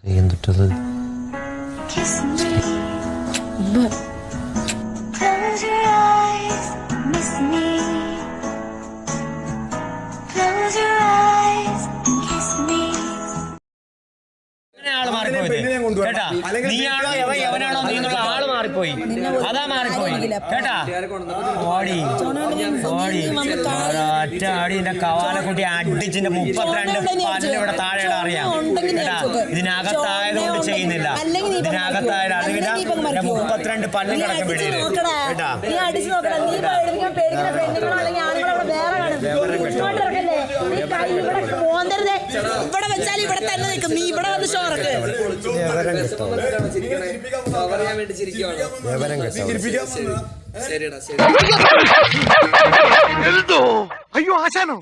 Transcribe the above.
എന്തുട്ടത് നീയാണോ എവനാണോ നീന്നുള്ള ആള് മാറിപ്പോയി, അതാ മാറിപ്പോയി കേട്ടാ. ഓടി ഓടി ഒറ്റ അടിന്റെ കവാലക്കുട്ടി അടിച്ചിന്റെ 32 പല്ല് ഇവിടെ താഴെ അറിയാം കേട്ടാ. ഇതിനകത്തായതുകൊണ്ട് ചെയ്യുന്നില്ല, ഇതിനകത്തായത് അല്ലെങ്കിൽ 32 പല്ലും കിടക്കും പിടിയില് കേട്ടാ. ഇവിടെ വെച്ചാൽ ഇവിടെ തന്നെ നിൽക്കും, നീ ഇവിടെ വന്ന് ഷോർക്ക് അയ്യോ ആശാനോ